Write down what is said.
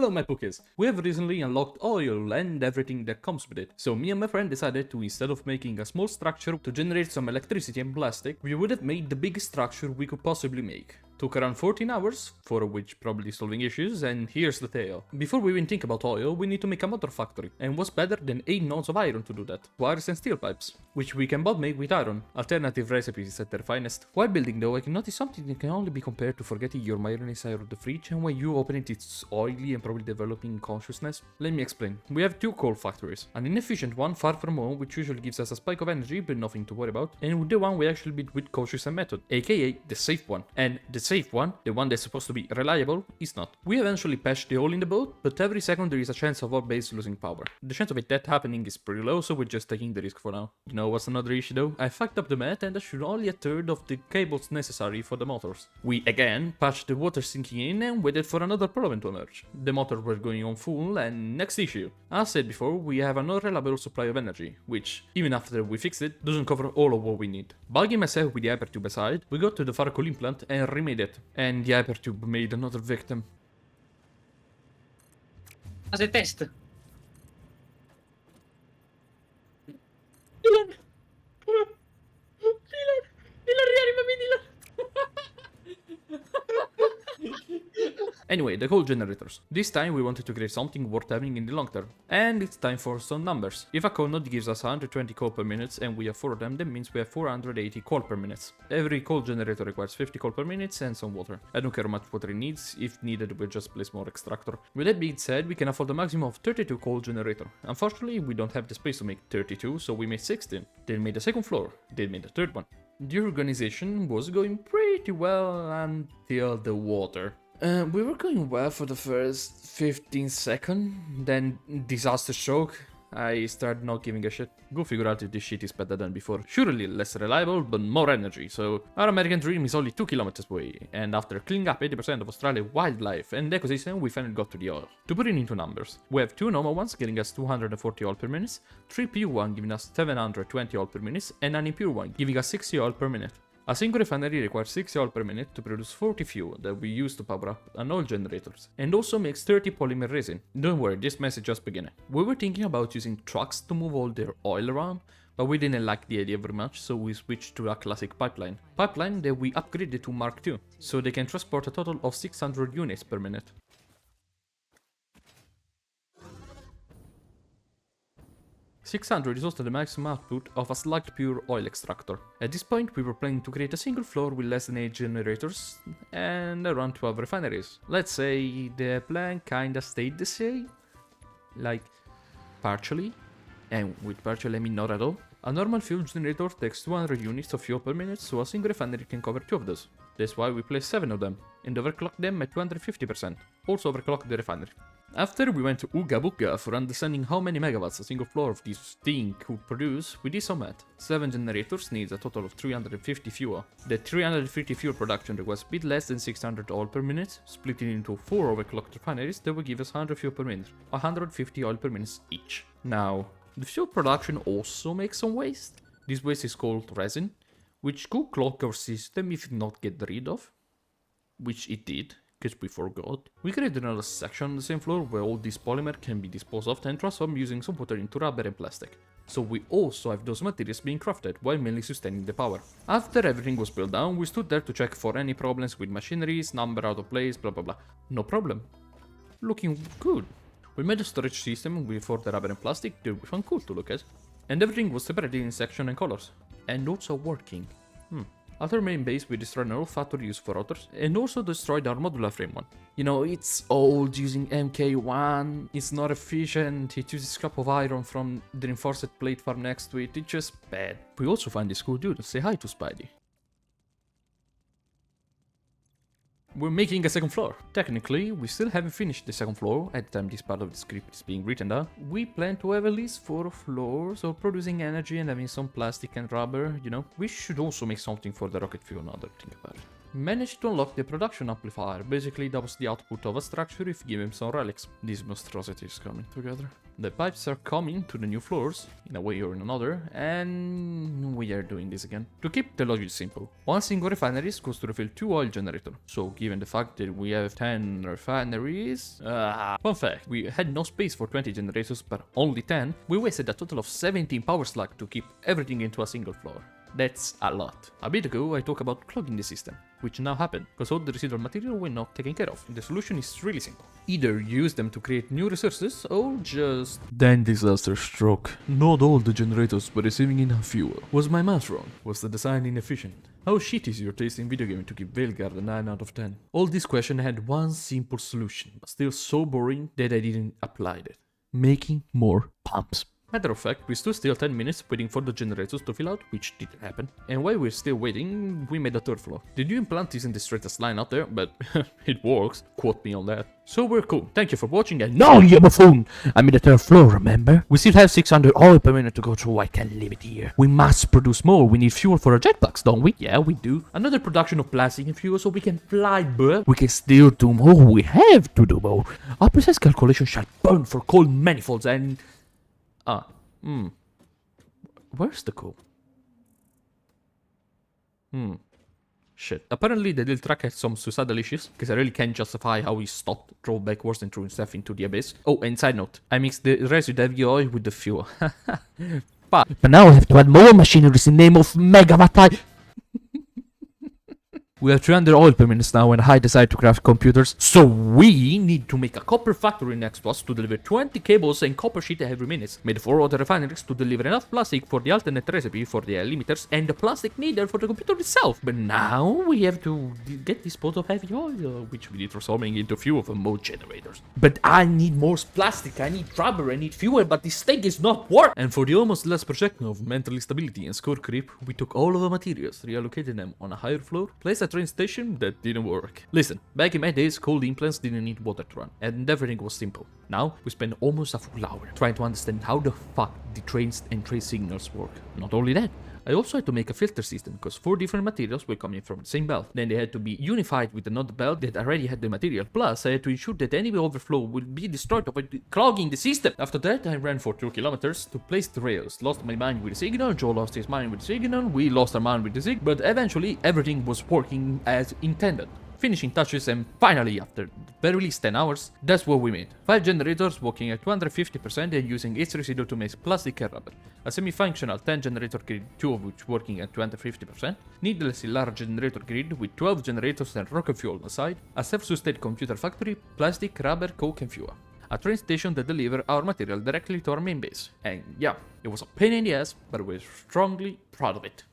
Hello my pookies! We have recently unlocked oil and everything that comes with it. So me and my friend decided to, instead of making a small structure to generate some electricity and plastic, we would have made the biggest structure we could possibly make. Took around 14 hours, 4 of which probably solving issues, and here's the tale. Before we even think about oil, we need to make a motor factory, and what's better than 8 nodes of iron to do that? Wires and steel pipes, which we can both make with iron, alternative recipes at their finest. While building though, I can notice something that can only be compared to forgetting your mayonnaise out of the fridge, and when you open it it's oily and probably developing consciousness. Let me explain. We have 2 coal factories, an inefficient one far from home which usually gives us a spike of energy but nothing to worry about, and the one we actually built with cautious and method, aka the safe one. And the safe one, the one that's supposed to be reliable, is not. We eventually patched the hole in the boat, but every second there is a chance of our base losing power. The chance of it that happening is pretty low, so we're just taking the risk for now. You know what's another issue though? I fucked up the math and I should only a third of the cables necessary for the motors. We again patched the water sinking in and waited for another problem to emerge. The motors were going on full, and next issue. As said before, we have an unreliable supply of energy, which, even after we fixed it, doesn't cover all of what we need. Bugging myself with the hypertube aside, we got to the Farco implant and remade it, and the hypertube made another victim. As a test. Dylan! Dylan, rianimami, Dylan! Anyway, the coal generators. This time we wanted to create something worth having in the long term. And it's time for some numbers. If a coal node gives us 120 coal per minute and we have 4 of them, that means we have 480 coal per minute. Every coal generator requires 50 coal per minute and some water. I don't care how much water it needs, if needed we'll just place more extractor. With that being said, we can afford a maximum of 32 coal generator. Unfortunately, we don't have the space to make 32, so we made 16. Then made the second floor, then made the third one. The organization was going pretty well until the water. We were going well for the first 15 seconds, then disaster stroke. I started not giving a shit. Go figure out if this shit is better than before. Surely less reliable, but more energy, so our American dream is only 2 kilometers away, and after cleaning up 80% of Australia's wildlife and ecosystem, we finally got to the oil. To put it into numbers, we have 2 normal ones giving us 240 oil per minute, 3 pure one giving us 720 oil per minute, and an impure one giving us 60 oil per minute. A single refinery requires 60 oil per minute to produce 40 fuel that we use to power up an oil generators, and also makes 30 polymer resin. Don't worry, this mess is just beginning. We were thinking about using trucks to move all their oil around, but we didn't like the idea very much, so we switched to a classic pipeline. Pipeline that we upgraded to Mark II, so they can transport a total of 600 units per minute. $600 is also the maximum output of a slugged pure oil extractor. At this point we were planning to create a single floor with less than 8 generators and around 12 refineries. Let's say the plan kinda stayed the same, like partially, and with partially I mean not at all. A normal fuel generator takes 200 units of fuel per minute, so a single refinery can cover 2 of those. That's why we placed 7 of them, and overclocked them at 250%, also overclocked the refinery. After we went to Ooga Booga for understanding how many megawatts a single floor of this thing could produce, we did some math. 7 generators needs a total of 350 fuel. The 350 fuel production requires a bit less than 600 oil per minute, split into 4 overclocked refineries that will give us 100 fuel per minute, 150 oil per minute each. Now, the fuel production also makes some waste. This waste is called resin, which could clog our system if not get rid of, which it did. Because we forgot. We created another section on the same floor where all this polymer can be disposed of and transformed using some water into rubber and plastic. So we also have those materials being crafted while mainly sustaining the power. After everything was built down, we stood there to check for any problems with machineries, number out of place, blah blah blah. No problem. Looking good. We made a storage system with all the rubber and plastic that we found cool to look at. And everything was separated in section and colors. And also working. At our main base we destroyed an old factory used for rotors, and also destroyed our modular frame one. You know, it's old using MK1, it's not efficient, it uses scrap of iron from the reinforced plate farm next to it, it's just bad. We also find this cool dude, say hi to Spidey. We're making a second floor. Technically, we still haven't finished the second floor at the time this part of the script is being written down. We plan to have at least 4 floors of producing energy and having some plastic and rubber, you know. We should also make something for the rocket fuel now that I think about it. Managed to unlock the production amplifier. Basically, that was the output of a structure if given some relics. These monstrosities coming together. The pipes are coming to the new floors, in a way or in another, and we are doing this again. To keep the logic simple, one single refinery is supposed to refill 2 oil generators. So, given the fact that we have 10 refineries... Fun fact, we had no space for 20 generators, but only 10. We wasted a total of 17 power slugs to keep everything into a single floor. That's a lot. A bit ago, I talked about clogging the system, which now happened, because all the residual material were not taken care of. The solution is really simple. Either use them to create new resources, or just... Then disaster struck. Not all the generators were receiving enough fuel. Was my math wrong? Was the design inefficient? How shit is your taste in video game to give Veilguard a 9 out of 10? All these questions had one simple solution, but still so boring that I didn't apply it. Making more pumps. Matter of fact, we stood still 10 minutes waiting for the generators to fill out, which didn't happen. And while we're still waiting, we made a third floor. The new implant isn't the straightest line out there, but it works. Quote me on that. So we're cool. Thank you for watching, and no, you buffoon! I'm in the third floor, remember? We still have 600 oil per minute to go through. I can't leave it here. We must produce more. We need fuel for our jetpacks, don't we? Yeah, we do. Another production of plastic and fuel so we can fly, bruh. We can still do more. We have to do more. Our precise calculation shall burn for coal manifolds and... Where's the coal? Shit. Apparently the little truck had some suicidal issues, because I really can't justify how he stopped, drove backwards and threw himself into the abyss. Oh, and side note, I mixed the residue heavy oil with the fuel. But now I have to add more machineries in the name of megawatt. We have 300 oil per minute now, and I decide to craft computers. So we need to make a copper factory next to us to deliver 20 cables and copper sheet every minute. Made 4 other refineries to deliver enough plastic for the alternate recipe for the limiters and the plastic needed for the computer itself. But now we have to get dispose of heavy oil, which we need transforming into fuel for more generators. But I need more plastic, I need rubber, I need fuel, but this thing is not work. And for the almost last project of mental instability and score creep, we took all of the materials, reallocated them on a higher floor, placed a train station that didn't work. Listen, back in my days, coal implants didn't need water to run, and everything was simple. Now, we spend almost a full hour trying to understand how the fuck the trains and train signals work. Not only that, I also had to make a filter system, because 4 different materials were coming from the same belt. Then they had to be unified with another belt that already had the material. Plus, I had to ensure that any overflow would be destroyed by clogging the system. After that, I ran for 2 kilometers to place the rails. Lost my mind with the signal, Joe lost his mind with the signal, we lost our mind with the signal, but eventually everything was working as intended. Finishing touches, and finally, after very least 10 hours, that's what we made. 5 generators working at 250% and using its residue to make plastic and rubber. A semi-functional 10 generator grid, 2 of which working at 250%. Needlessly large generator grid with 12 generators and rocket fuel on the side. A self-sustained computer factory, plastic, rubber, coke and fuel. A train station that delivered our material directly to our main base. And yeah, it was a pain in the ass, but we're strongly proud of it.